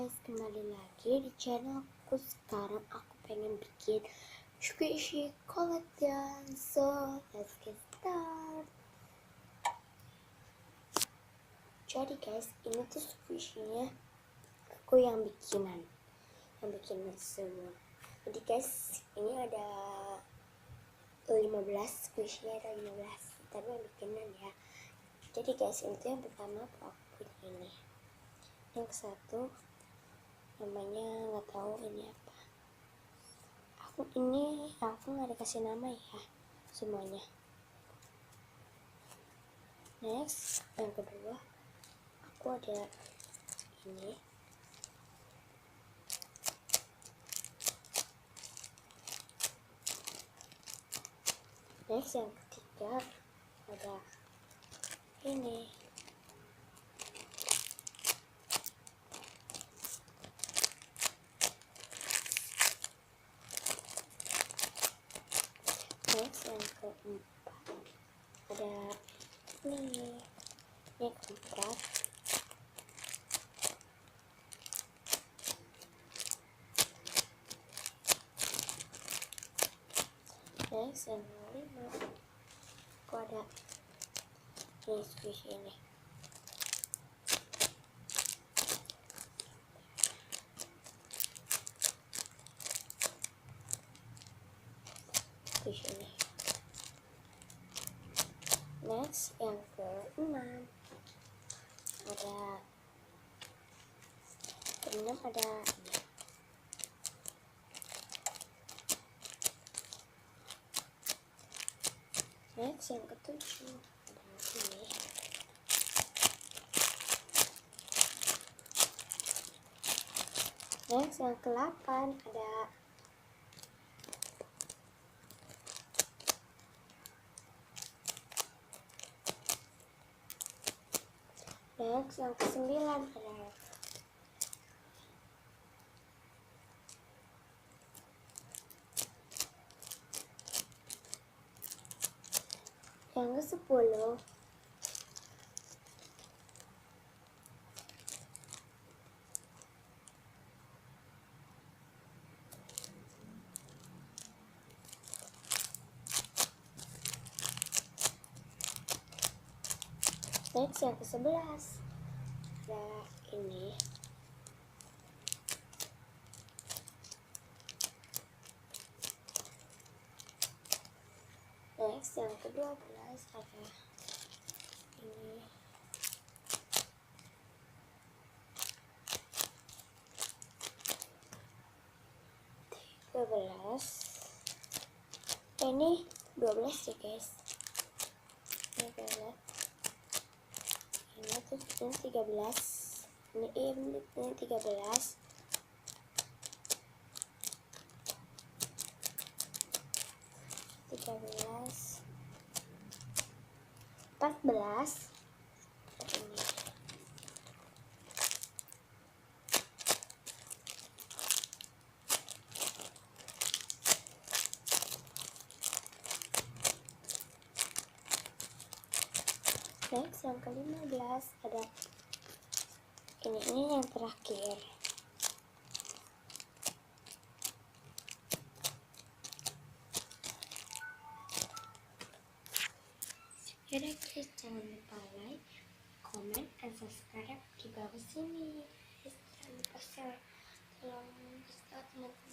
guys, kembali lagi di channelku. Sekarang aku pengen bikin squishy collection, so let's get start. Jadi guys, ini tuh squishy-nya aku yang bikin semua. Jadi guys, ini ada 15 squishy, ada 15 tapi yang bikinan ya. Jadi guys, ini tuh yang pertama aku punya ini. Yang satu namanya nggak tahu ini apa. Aku nggak dikasih nama ya semuanya. Next, yang kedua aku ada ini. Next, yang ketiga ada ini. Next, yang keempat ada ini. Yang keempat next, yang kelima aku ada ini squishy ini. Squishy ini. Next, yang keenam ada ini. Next, yang ketujuh ada ini. Next, yang ke-8 ada next, yang ke-9 ada yang ke-10 next, yang ke-11 ada ini. Next, yang ke-12 ada ini. Ini 12 ya guys. Ini 12. Ini tuh ini 13. Ini 13. Ini 14. Ini. Next, yang ke-15 ada ini yang terakhir. Yaudah guys, jangan lupa like, comment, dan subscribe di bawah sini. Jangan lupa share. Selamat teman-teman.